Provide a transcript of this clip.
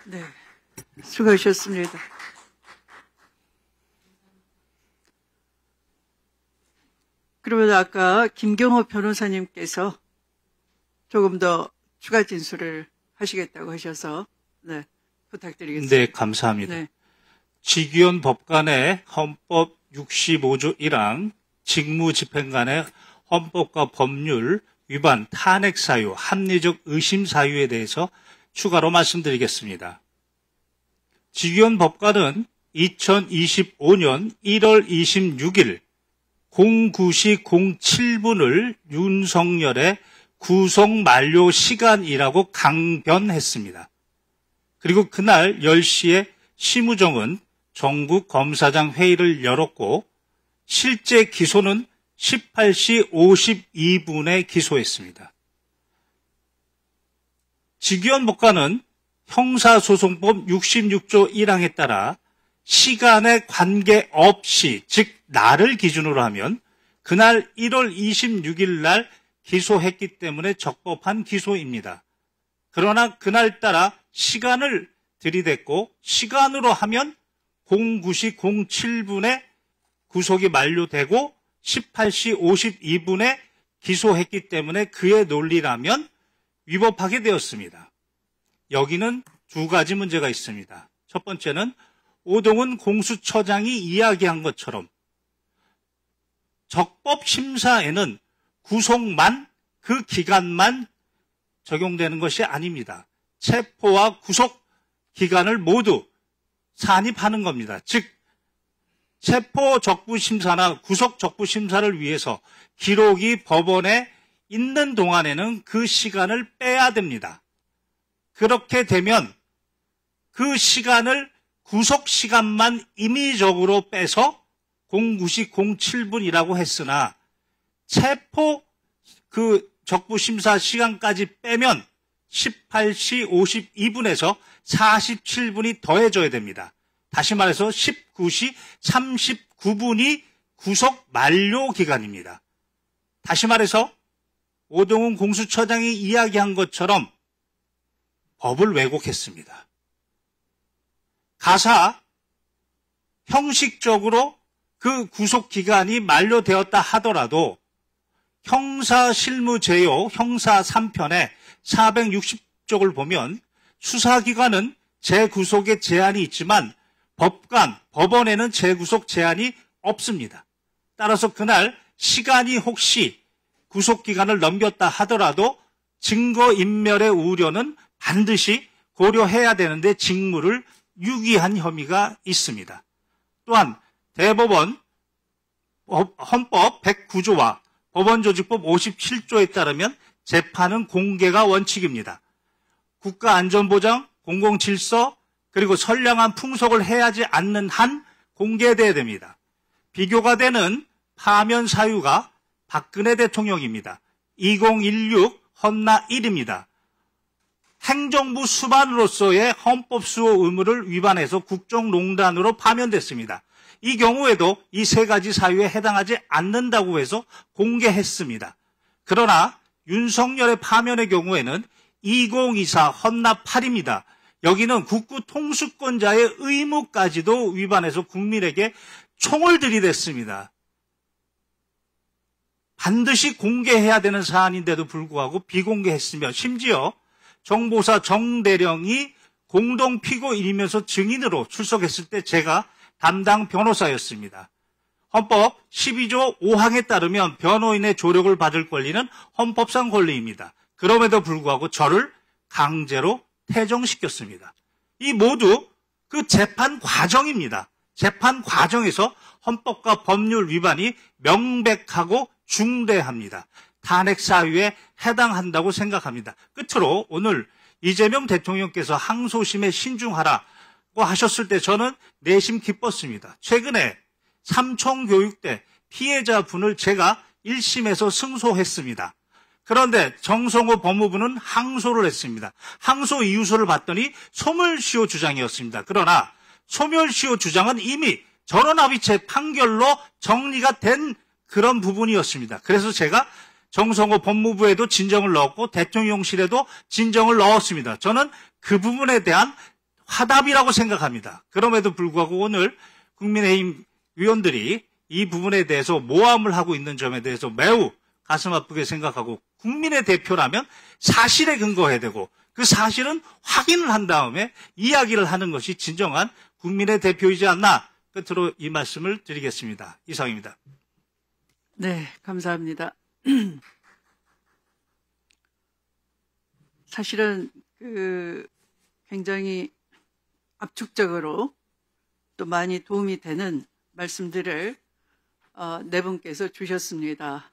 네, 수고하셨습니다. 그러면 아까 김경호 변호사님께서 조금 더 추가 진술을 하시겠다고 하셔서 네, 부탁드리겠습니다. 네, 감사합니다. 네. 직위원 법관의 헌법 65조 1항 직무집행관의 헌법과 법률 위반 탄핵 사유, 합리적 의심 사유에 대해서 추가로 말씀드리겠습니다. 직위원 법관은 2025년 1월 26일 09시 07분을 윤석열의 구속 만료 시간이라고 강변했습니다. 그리고 그날 10시에 심우정은 전국 검사장 회의를 열었고 실제 기소는 18시 52분에 기소했습니다. 직위원 법관은 형사소송법 66조 1항에 따라 시간에 관계없이, 즉 날을 기준으로 하면 그날 1월 26일 날 기소했기 때문에 적법한 기소입니다. 그러나 그날따라 시간을 들이댔고 시간으로 하면 09시 07분에 구속이 만료되고 18시 52분에 기소했기 때문에 그의 논리라면 위법하게 되었습니다. 여기는 두 가지 문제가 있습니다. 첫 번째는 오동훈 공수처장이 이야기한 것처럼 적법심사에는 구속만, 그 기간만 적용되는 것이 아닙니다. 체포와 구속 기간을 모두 산입하는 겁니다. 즉 체포 적부심사나 구속 적부심사를 위해서 기록이 법원에 있는 동안에는 그 시간을 빼야 됩니다. 그렇게 되면 그 시간을 구속 시간만 임의적으로 빼서 09시 07분이라고 했으나 체포 그 적부심사 시간까지 빼면 18시 52분에서 47분이 더해져야 됩니다. 다시 말해서 19시 39분이 구속 만료 기간입니다. 다시 말해서 오동훈 공수처장이 이야기한 것처럼 법을 왜곡했습니다. 가사 형식적으로 그 구속 기간이 만료되었다 하더라도 형사실무제요 형사 3편의 460쪽을 보면 수사기관은 재구속에 제한이 있지만 법원에는 재구속 제한이 없습니다. 따라서 그날 시간이 혹시 구속기간을 넘겼다 하더라도 증거인멸의 우려는 반드시 고려해야 되는데 직무를 유기한 혐의가 있습니다. 또한 대법원 헌법 109조와 법원조직법 57조에 따르면 재판은 공개가 원칙입니다. 국가안전보장, 공공질서, 그리고 선량한 풍속을 해하지 않는 한 공개돼야 됩니다. 비교가 되는 파면 사유가 박근혜 대통령입니다. 2016 헌나 1입니다. 행정부 수반으로서의 헌법수호 의무를 위반해서 국정농단으로 파면됐습니다. 이 경우에도 이 세 가지 사유에 해당하지 않는다고 해서 공개했습니다. 그러나 윤석열의 파면의 경우에는 2024 헌납 8입니다. 여기는 국구 통수권자의 의무까지도 위반해서 국민에게 총을 들이댔습니다. 반드시 공개해야 되는 사안인데도 불구하고 비공개했으며 심지어 정보사 정대령이 공동피고인이면서 증인으로 출석했을 때 제가 담당 변호사였습니다. 헌법 12조 5항에 따르면 변호인의 조력을 받을 권리는 헌법상 권리입니다. 그럼에도 불구하고 저를 강제로 퇴정시켰습니다. 이 모두 그 재판 과정입니다. 재판 과정에서 헌법과 법률 위반이 명백하고 중대합니다. 탄핵 사유에 해당한다고 생각합니다. 끝으로 오늘 이재명 대통령께서 항소심에 신중하라고 하셨을 때 저는 내심 기뻤습니다. 최근에 삼총교육대 피해자분을 제가 1심에서 승소했습니다. 그런데 정성호 법무부는 항소를 했습니다. 항소 이유서를 봤더니 소멸시효 주장이었습니다. 그러나 소멸시효 주장은 이미 전원합의체 판결로 정리가 된 그런 부분이었습니다. 그래서 제가 정성호 법무부에도 진정을 넣었고 대통령실에도 진정을 넣었습니다. 저는 그 부분에 대한 화답이라고 생각합니다. 그럼에도 불구하고 오늘 국민의힘 의원들이 이 부분에 대해서 모함을 하고 있는 점에 대해서 매우 가슴 아프게 생각하고, 국민의 대표라면 사실에 근거해야 되고 그 사실은 확인을 한 다음에 이야기를 하는 것이 진정한 국민의 대표이지 않나, 끝으로 이 말씀을 드리겠습니다. 이상입니다. 네, 감사합니다. 사실은 굉장히 압축적으로 또 많이 도움이 되는 말씀들을 네 분께서 주셨습니다.